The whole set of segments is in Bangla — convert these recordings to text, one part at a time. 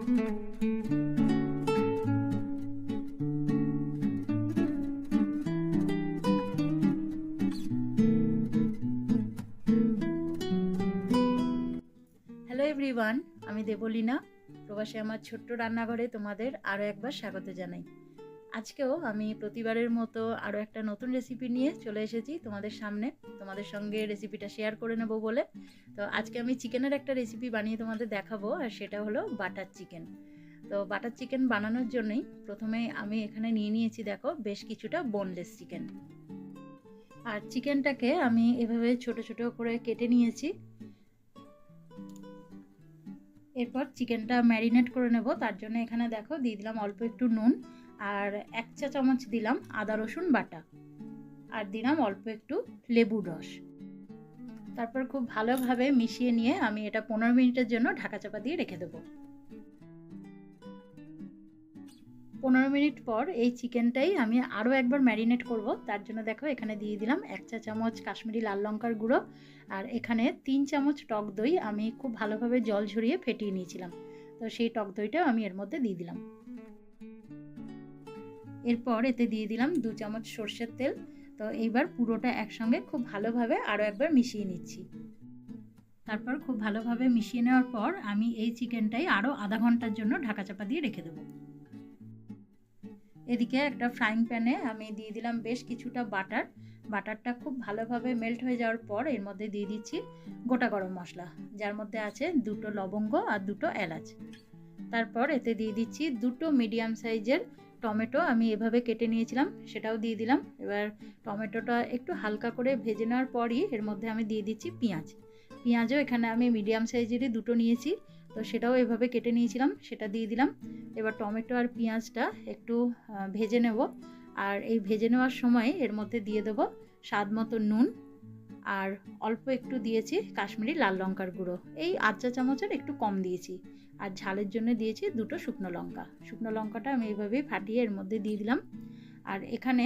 হ্যালো এভরিওয়ান, আমি দেবলীনা। প্রবাসে আমার ছোট্ট রান্নাঘরে তোমাদের আরও একবার স্বাগত জানাই। আজকেও আমি প্রতিবারের মতো আরও একটা নতুন রেসিপি নিয়ে চলে এসেছি তোমাদের সামনে, তোমাদের সঙ্গে রেসিপিটা শেয়ার করে নেব বলে। তো আজকে আমি চিকেনের একটা রেসিপি বানিয়ে তোমাদের দেখাবো, আর সেটা হলো বাটার চিকেন। তো বাটার চিকেন বানানোর জন্যই প্রথমে আমি এখানে নিয়ে নিয়েছি, দেখো, বেশ কিছুটা বোনলেস চিকেন। আর চিকেনটাকে আমি এভাবে ছোট ছোট করে কেটে নিয়েছি। এরপর চিকেনটা ম্যারিনেট করে নেব। তার জন্য এখানে দেখো দিয়ে দিলাম অল্প একটু নুন, আর 1 চা চামচ দিলাম আদা রসুন বাটা, আর দিলাম অল্প একটু লেবুর রস। তারপর খুব ভালোভাবে মিশিয়ে নিয়ে আমি এটা 15 মিনিটের জন্য ঢাকা চাপা দিয়ে রেখে দেবো। 15 মিনিট পর এই চিকেনটাই আমি আরও একবার ম্যারিনেট করব। তার জন্য দেখো এখানে দিয়ে দিলাম 1 চা চামচ কাশ্মীরি লাল লঙ্কার গুঁড়ো, আর এখানে 3 চামচ টক দই আমি খুব ভালোভাবে জল ঝরিয়ে ফেটিয়ে নিয়েছিলাম। তো সেই টক দইটাও আমি এর মধ্যে দিয়ে দিলাম। এরপর এতে দিয়ে দিলাম 2 চামচ সর্ষের তেল। তো এইবার পুরোটা একসঙ্গে খুব ভালোভাবে আরও একবার মিশিয়ে নিচ্ছি। তারপর খুব ভালোভাবে মিশিয়ে নেওয়ার পর আমি এই চিকেনটাই আরও আধা ঘন্টার জন্য ঢাকা চাপা দিয়ে রেখে দেবো। এদিকে একটা ফ্রাইং প্যানে আমি দিয়ে দিলাম বেশ কিছুটা বাটারটা খুব ভালোভাবে মেল্ট হয়ে যাওয়ার পর এর মধ্যে দিয়ে দিচ্ছি গোটা গরম মশলা, যার মধ্যে আছে 2টো লবঙ্গ আর 2টো এলাচ। তারপর এতে দিয়ে দিচ্ছি 2টো মিডিয়াম সাইজের টমেটো, আমি এভাবে কেটে নিয়েছিলাম, সেটাও দিয়ে দিলাম। এবার টমেটোটা একটু হালকা করে ভেজে নেওয়ার পরই এর মধ্যে আমি দিয়ে দিচ্ছি পেঁয়াজও এখানে আমি মিডিয়াম সাইজেরই 2টো নিয়েছি, তো সেটাও এভাবে কেটে নিয়েছিলাম, সেটা দিয়ে দিলাম। এবার টমেটো আর পেঁয়াজটা একটু ভেজে নেব, আর এই ভেজে নেওয়ার সময় এর মধ্যে দিয়ে দেবো স্বাদ মতো নুন, আর অল্প একটু দিয়েছি কাশ্মীরি লাল লঙ্কার গুঁড়ো, এই 1 চা চামচের একটু কম দিয়েছি। আর ঝালের জন্য দিয়েছি 2টো শুকনো লঙ্কাটা আমি এইভাবেই ফাটিয়ে এর মধ্যে দিয়ে দিলাম। আর এখানে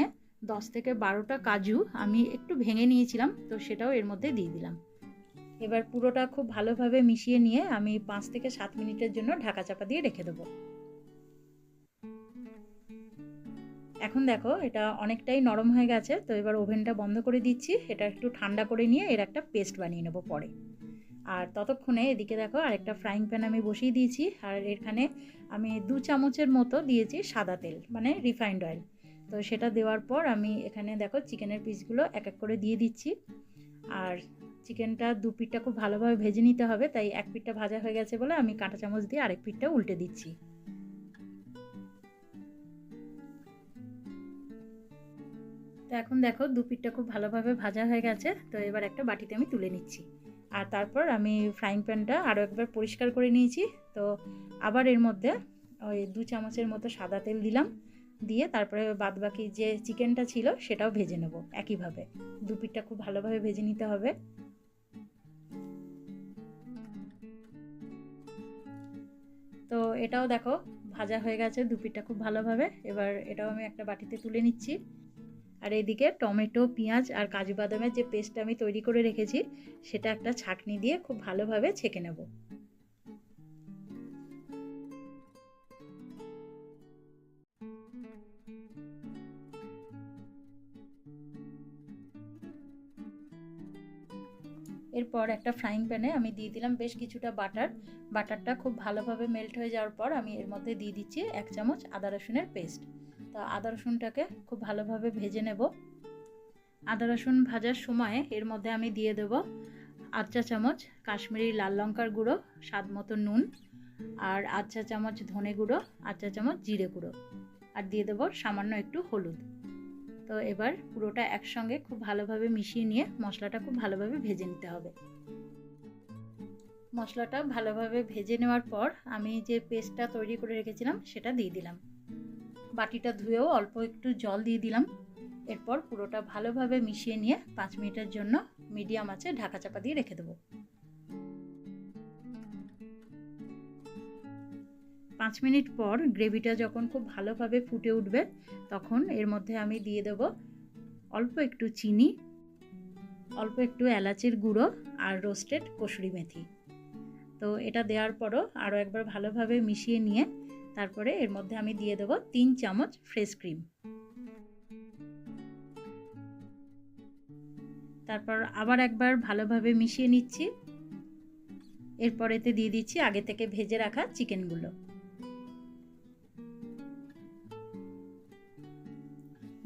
10 থেকে 12টা কাজু আমি একটু ভেঙে নিয়েছিলাম, তো সেটাও এর মধ্যে দিয়ে দিলাম। এবার পুরোটা খুব ভালোভাবে মিশিয়ে নিয়ে আমি 5 থেকে 7 মিনিটের জন্য ঢাকা চাপা দিয়ে রেখে দেবো। এখন দেখো এটা অনেকটাই নরম হয়ে গেছে, তো এবার ওভেনটা বন্ধ করে দিচ্ছি। এটা একটু ঠান্ডা করে নিয়ে এর একটা পেস্ট বানিয়ে নেবো পরে। আর ততক্ষণে এদিকে দেখো আরেকটা ফ্রাইং প্যান আমি বসিয়ে দিয়েছি, আর এখানে আমি 2 চামচের মতো দিয়েছি সাদা তেল, মানে রিফাইন্ড অয়েল। তো সেটা দেওয়ার পর আমি এখানে দেখো চিকেনের পিসগুলো এক এক করে দিয়ে দিচ্ছি। আর চিকেনটা 2 পিঠটা খুব ভালোভাবে ভেজে নিতে হবে, তাই এক পিঠটা ভাজা হয়ে গেছে বলে আমি কাঁটা চামচ দিয়ে আরেক পিঠটা উল্টে দিচ্ছি। তো এখন দেখো 2 পিঠটা খুব ভালোভাবে ভাজা হয়ে গেছে, তো এবার একটা বাটিতে আমি তুলে নিচ্ছি। আর তারপর আমি ফ্রাইং প্যানটা আরও একবার পরিষ্কার করে নিয়েছি। তো আবার এর মধ্যে ওই 2 চামচের মতো সাদা তেল দিলাম, দিয়ে তারপরে বাদবাকি যে চিকেনটা ছিল সেটাও ভেজে নেব একইভাবে। 2 পিঠটা খুব ভালোভাবে ভেজে নিতে হবে। তো এটাও দেখো ভাজা হয়ে গেছে 2 পিঠটা খুব ভালোভাবে। এবার এটাও আমি একটা বাটিতে তুলে নিচ্ছি। আর এদিকে টমেটো, পেঁয়াজ আর কাজু বাদামের যে পেস্টটা আমি তৈরি করে রেখেছি সেটা একটা ছাঁকনি দিয়ে খুব ভালোভাবে ছেঁকে নেব। এরপর একটা ফ্রাইং প্যানে আমি দিয়ে দিলাম বেশ কিছুটা বাটারটা খুব ভালোভাবে মেল্ট হয়ে যাওয়ার পর আমি এর মধ্যে দিয়ে দিচ্ছি 1 চামচ আদা রসুনের পেস্ট। তো আদা রসুনটাকে খুব ভালোভাবে ভেজে নেব। আদা রসুন ভাজার সময় এর মধ্যে আমি দিয়ে দেব 8 চা চামচ কাশ্মীরি লাল লঙ্কার গুঁড়ো, স্বাদ মতো নুন, আর 8 চা চামচ ধনে গুঁড়ো, 8 চা চামচ জিরে গুঁড়ো, আর দিয়ে দেবো সামান্য একটু হলুদ। তো এবার পুরোটা একসঙ্গে খুব ভালোভাবে মিশিয়ে নিয়ে মশলাটা খুব ভালোভাবে ভেজে নিতে হবে। মশলাটা ভালোভাবে ভেজে নেওয়ার পর আমি যে পেস্টটা তৈরি করে রেখেছিলাম সেটা দিয়ে দিলাম। বাটিটা ধুয়েও অল্প একটু জল দিয়ে দিলাম। এরপর পুরোটা ভালোভাবে মিশিয়ে নিয়ে 5 মিনিটের জন্য মিডিয়াম আঁচে ঢাকা চাপা দিয়ে রেখে দেবো। 5 মিনিট পর গ্রেভিটা যখন খুব ভালোভাবে ফুটে উঠবে তখন এর মধ্যে আমি দিয়ে দেব অল্প একটু চিনি, অল্প একটু এলাচের গুঁড়ো আর রোস্টেড কসুরি মেথি। তো তো এটা দেওয়ার পরও আরও একবার ভালোভাবে মিশিয়ে নিয়ে তারপরে এর মধ্যে আমি দিয়ে দেবো 3 চামচ ফ্রেশ ক্রিম। তারপর আবার একবার ভালোভাবে মিশিয়ে নিচ্ছি। এরপর এতে দিয়ে দিচ্ছি আগে থেকে ভেজে রাখা চিকেনগুলো।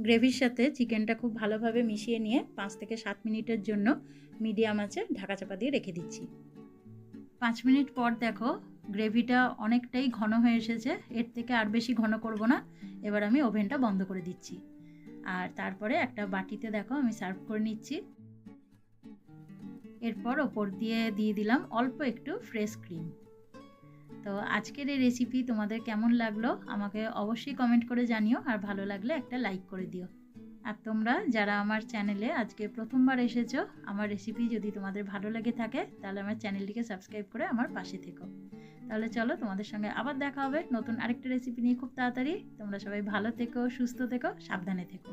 গ্রেভির সাথে চিকেনটা খুব ভালোভাবে মিশিয়ে নিয়ে 5 থেকে 7 মিনিটের জন্য মিডিয়াম আঁচে ঢাকা চাপা দিয়ে রেখে দিচ্ছি। 5 মিনিট পর দেখো গ্রেভিটা অনেকটাই ঘন হয়ে এসেছে, এর থেকে আর বেশি ঘন করব না। এবার আমি ওভেনটা বন্ধ করে দিচ্ছি আর তারপরে একটা বাটিতে দেখো আমি সার্ভ করে নিচ্ছি। এরপর ওপর দিয়ে দিলাম অল্প একটু ফ্রেশ ক্রিম। তো আজকের এই রেসিপি তোমাদের কেমন লাগলো আমাকে অবশ্যই কমেন্ট করে জানিও, আর ভালো লাগলে একটা লাইক করে দিও। আর তোমরা যারা আমার চ্যানেলে আজকে প্রথমবার এসেছো, আমার রেসিপি যদি তোমাদের ভালো লেগে থাকে তাহলে আমার চ্যানেলটিকে সাবস্ক্রাইব করে আমার পাশে থেকো। তাহলে চলো তোমাদের সঙ্গে আবার দেখা হবে নতুন আরেকটা রেসিপি নিয়ে খুব তাড়াতাড়ি। তোমরা সবাই ভালো থেকো, সুস্থ থেকো, সাবধানে থেকো।